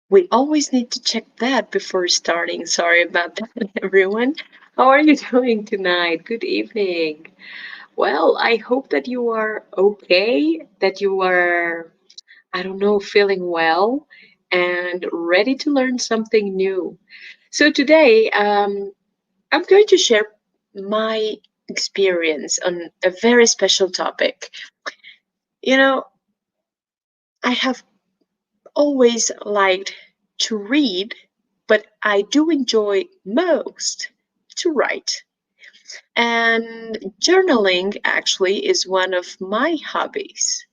We always need to check that before starting. Sorry about that, everyone. How are you doing tonight? Good evening. Well, I hope that you are okay, that you are, I don't know, feeling well and ready to learn something new. So today, I'm going to share my experience on a very special topic. You know, I have always liked to read, but I do enjoy most to write. And journaling actually is one of my hobbies.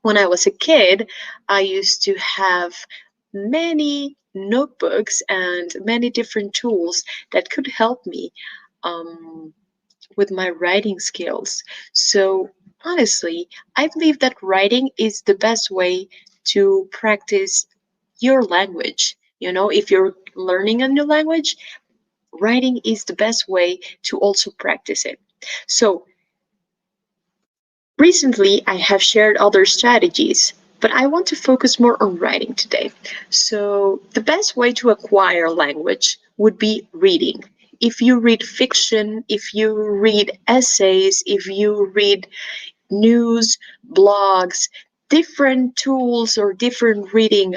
When I was a kid, I used to have many notebooks and many different tools that could help me um, with my writing skills. So, honestly, I believe that writing is the best way to practice your language. If you're learning a new language, writing is the best way to also practice it. So, recently I have shared other strategies, but I want to focus more on writing today. So, the best way to acquire language would be reading. If you read fiction, if you read essays, if you read news, blogs, different tools or different reading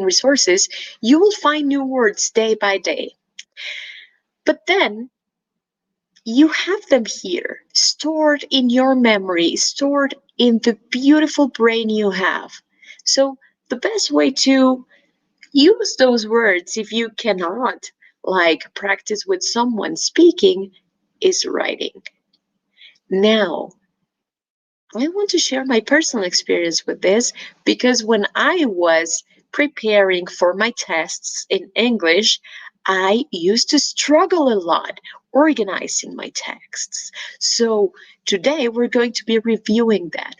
resources, you will find new words day by day. But then you have them here, stored in your memory, stored in the beautiful brain you have. So the best way to use those words, if you cannot, like practice with someone speaking, is writing. Now, I want to share my personal experience with this because when I was preparing for my tests in English, I used to struggle a lot organizing my texts. So today we're going to be reviewing that.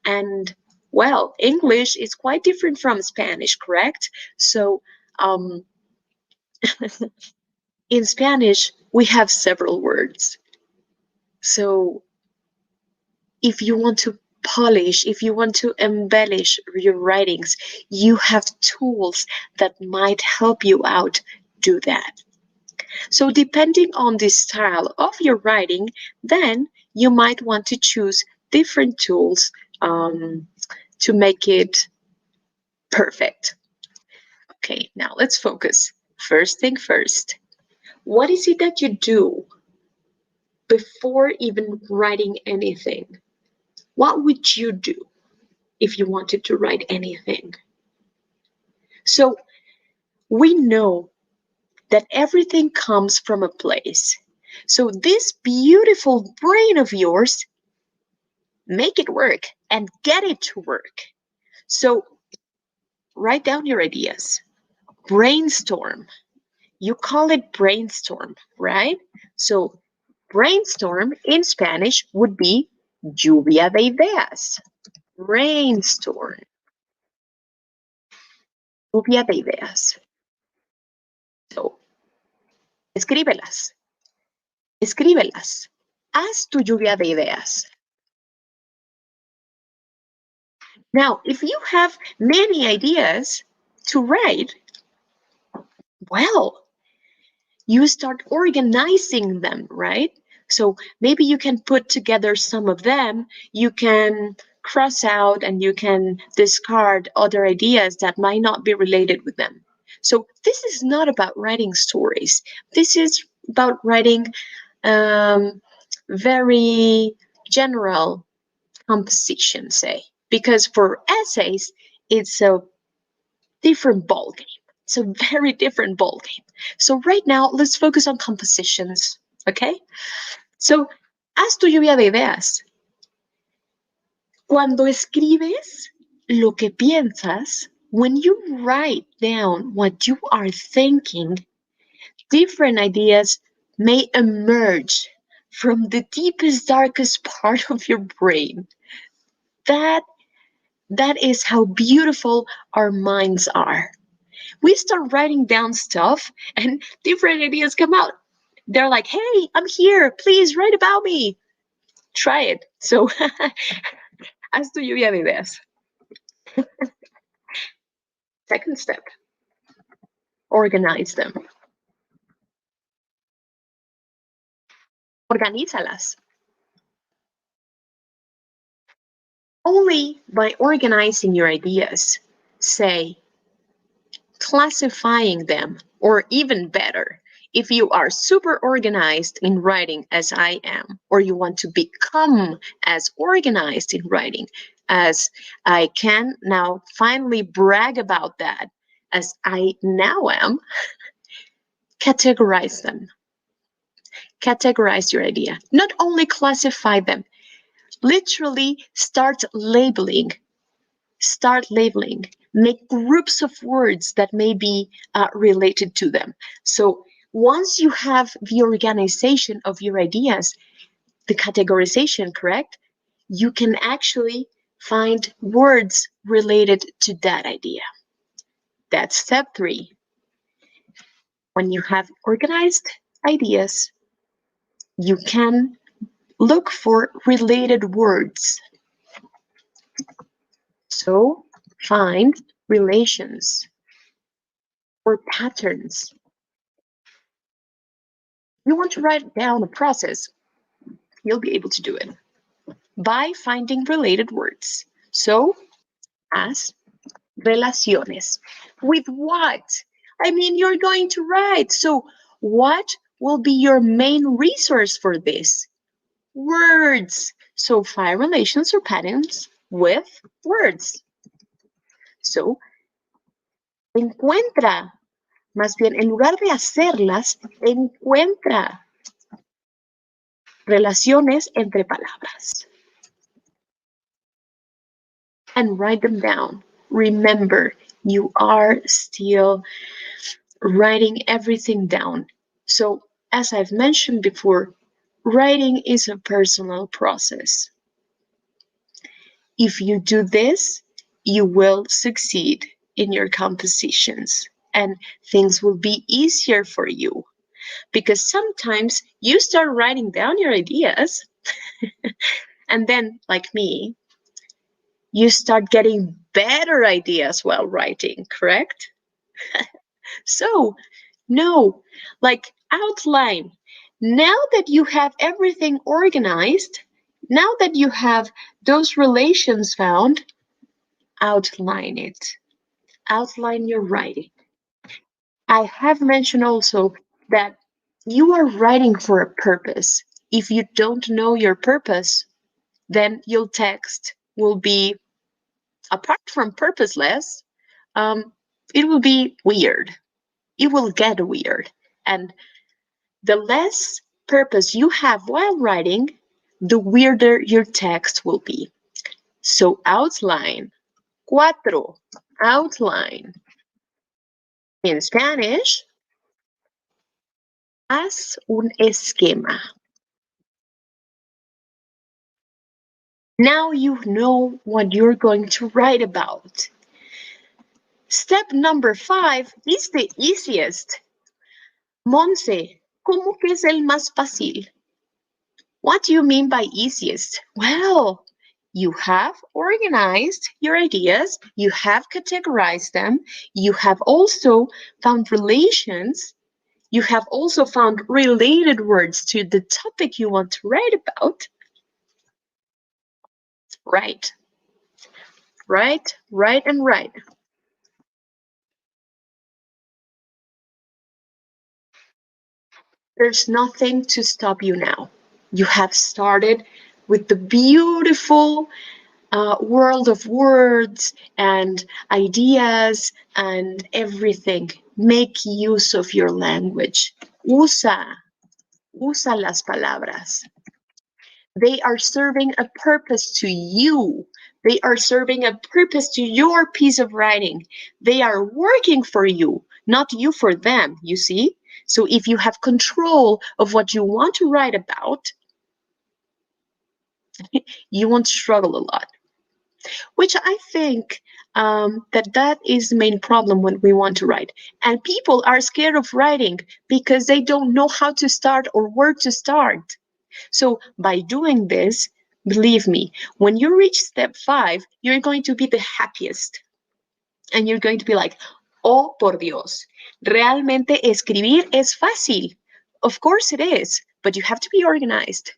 And well, English is quite different from Spanish, correct? So um, in Spanish, we have several words. So if you want to polish, if you want to embellish your writings, you have tools that might help you out do that. So depending on the style of your writing, then you might want to choose different tools to make it perfect. Okay, now let's focus. First thing first, what is it that you do before even writing anything? What would you do if you wanted to write anything? So we know that everything comes from a place. So this beautiful brain of yours, make it work and get it to work. So write down your ideas. Brainstorm. You call it brainstorm, right? So brainstorm in Spanish would be lluvia de ideas. Brainstorm. Lluvia de ideas. So, escríbelas. Escríbelas. Haz tu lluvia de ideas. Now, if you have many ideas to write, well, you start organizing them, right? So maybe you can put together some of them, you can cross out and you can discard other ideas that might not be related with them. So this is not about writing stories. This is about writing very general composition, say. Because for essays, it's a different ball game. It's a very different ball game. So right now, let's focus on compositions, okay? So, haz tu lluvia de ideas. Cuando escribes lo que piensas, when you write down what you are thinking, different ideas may emerge from the deepest, darkest part of your brain. That is how beautiful our minds are. We start writing down stuff and different ideas come out. They're like, hey, I'm here. Please write about me. Try it. So Haz tu lluvia de ideas. Second step, organize them. Organízalas. Only by organizing your ideas, say, classifying them, or even better, if you are super organized in writing as I am, or you want to become as organized in writing as I can now finally brag about that as I now am, categorize them. Categorize your idea. Not only classify them, literally start labeling. Start labeling. Make groups of words that may be related to them. So once you have the organization of your ideas, the categorization, correct, you can actually find words related to that idea. That's step 3. When you have organized ideas, you can look for related words. So find relations or patterns. You want to write down a process, you'll be able to do it by finding related words. So, as relaciones. With what? I mean, you're going to write. So, what will be your main resource for this? Words. So, find relations or patterns with words. So, encuentra. Más bien, en lugar de hacerlas, encuentra relaciones entre palabras. And write them down. Remember, you are still writing everything down. So, as I've mentioned before, writing is a personal process. If you do this, you will succeed in your compositions and things will be easier for you. Because sometimes you start writing down your ideas and then, like me, you start getting better ideas while writing, correct? So, no, like outline. Now that you have everything organized, now that you have those relations found, outline it. Outline your writing. I have mentioned also that you are writing for a purpose. If you don't know your purpose, then your text will be, apart from purposeless, it will be weird. It will get weird. And the less purpose you have while writing, the weirder your text will be. So outline. Cuatro. Outline. In Spanish, haz un esquema. Now you know what you're going to write about. Step number 5 is the easiest. Monse, ¿cómo que es el más fácil? What do you mean by easiest? Well, you have organized your ideas, you have categorized them, you have also found relations, you have also found related words to the topic you want to write about. Right. Right, right, and right. There's nothing to stop you now. You have started with the beautiful world of words and ideas and everything. Make use of your language. Usa las palabras. They are serving a purpose to you. They are serving a purpose to your piece of writing. They are working for you, not you for them, you see? So if you have control of what you want to write about, you won't struggle a lot. Which I think that is the main problem when we want to write. And people are scared of writing because they don't know how to start or where to start. So by doing this, Believe me, when you reach step 5, you're going to be the happiest. And you're going to be like, oh, por Dios, realmente escribir es fácil. Of course it is, but you have to be organized.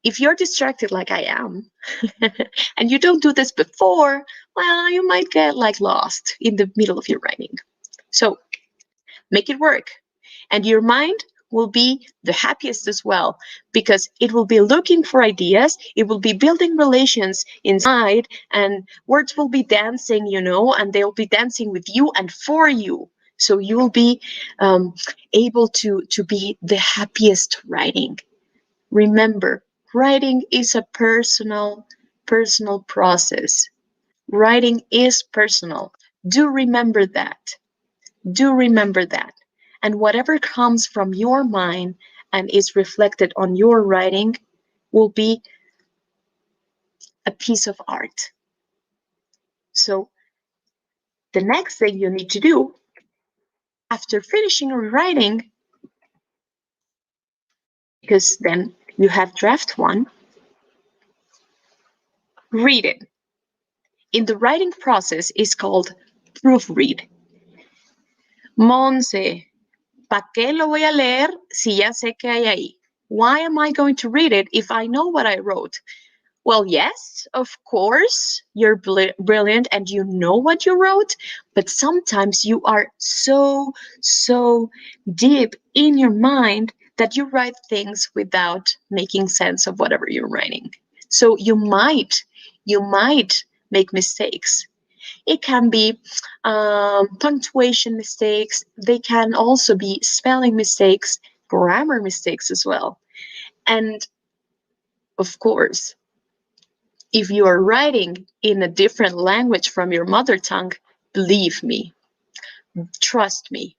If you're distracted like I am, and you don't do this before, well, you might get like lost in the middle of your writing. So make it work. And your mind will be the happiest as well, because it will be looking for ideas, it will be building relations inside, and words will be dancing, and they'll be dancing with you and for you. So you will be able to be the happiest writing. Remember, writing is a personal process. Writing is personal. Do remember that. Do remember that. And whatever comes from your mind and is reflected on your writing will be a piece of art. So the next thing you need to do after finishing your writing, because then you have draft 1, read it. In the writing process is called proofread. Monse, ¿para qué lo voy a leer si ya sé qué hay ahí? Why am I going to read it if I know what I wrote? Well, yes, of course, you're brilliant and you know what you wrote, but sometimes you are so deep in your mind that you write things without making sense of whatever you're writing. So you might make mistakes. It can be punctuation mistakes. They can also be spelling mistakes, grammar mistakes as well. And of course, if you are writing in a different language from your mother tongue, believe me, trust me,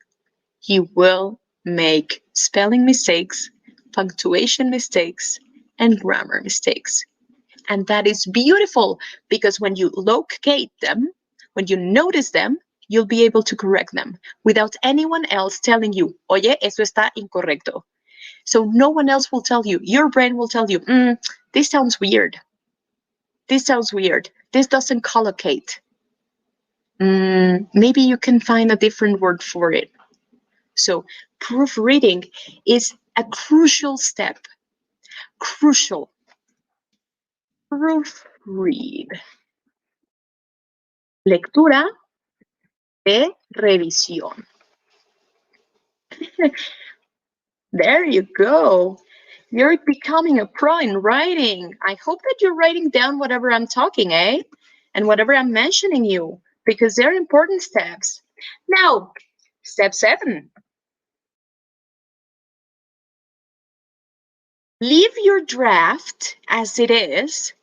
you will make spelling mistakes, punctuation mistakes, and grammar mistakes. And that is beautiful, because when you locate them, when you notice them, you'll be able to correct them without anyone else telling you, oye, eso está incorrecto. So no one else will tell you. Your brain will tell you, this sounds weird. This sounds weird. This doesn't collocate. Maybe you can find a different word for it. So proofreading is a crucial step. Crucial. Proofread. Lectura de revisión. There you go. You're becoming a pro in writing. I hope that you're writing down whatever I'm talking, and whatever I'm mentioning you, because they're important steps. Now, step 7. Leave your draft as it is.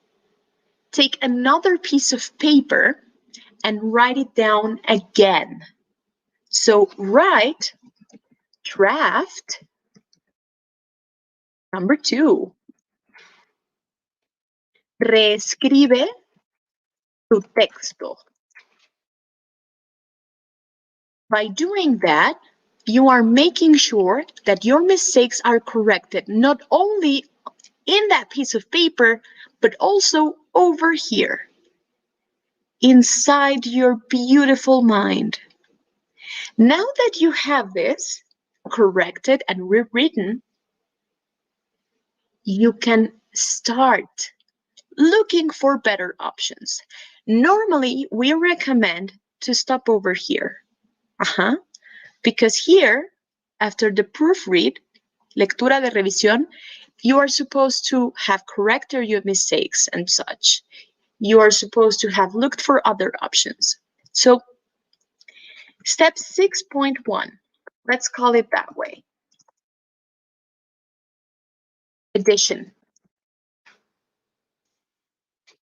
Take another piece of paper and write it down again. So write draft number 2. Reescribe tu texto. By doing that, you are making sure that your mistakes are corrected, not only in that piece of paper, but also over here, inside your beautiful mind. Now that you have this corrected and rewritten, you can start looking for better options. Normally, we recommend to stop over here. Because here, after the proofread, lectura de revisión, you are supposed to have corrected your mistakes and such. You are supposed to have looked for other options. So, step 6.1, let's call it that way. Addition.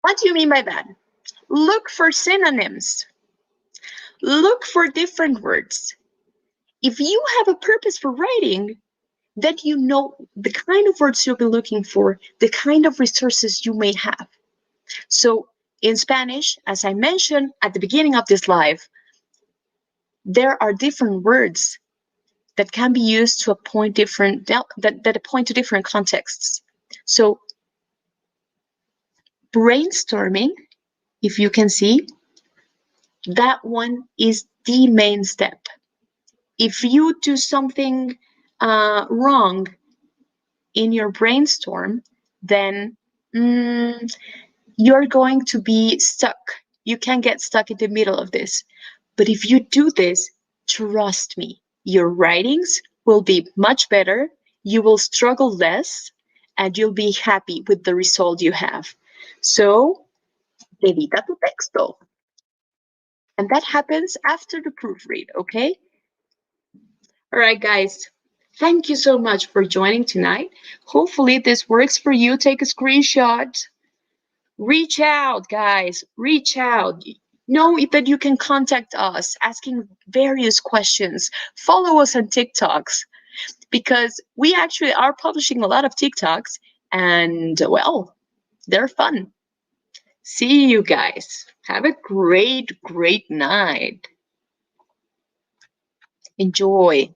What do you mean by that? Look for synonyms. Look for different words. If you have a purpose for writing, then you know the kind of words you'll be looking for, the kind of resources you may have. So in Spanish, as I mentioned at the beginning of this live, there are different words that can be used to point to different contexts. So Brainstorming, if you can see, that one is the main step. If you do something wrong in your brainstorm, then you're going to be stuck. You can get stuck in the middle of this. But if you do this, trust me, your writings will be much better, you will struggle less, and you'll be happy with the result you have. So, edita tu texto. And that happens after the proofread, okay? All right, guys. Thank you so much for joining tonight. Hopefully, this works for you. Take a screenshot. Reach out, guys. Reach out. Know that you can contact us asking various questions. Follow us on TikToks because we actually are publishing a lot of TikToks and, well, they're fun. See you guys. Have a great, great night. Enjoy.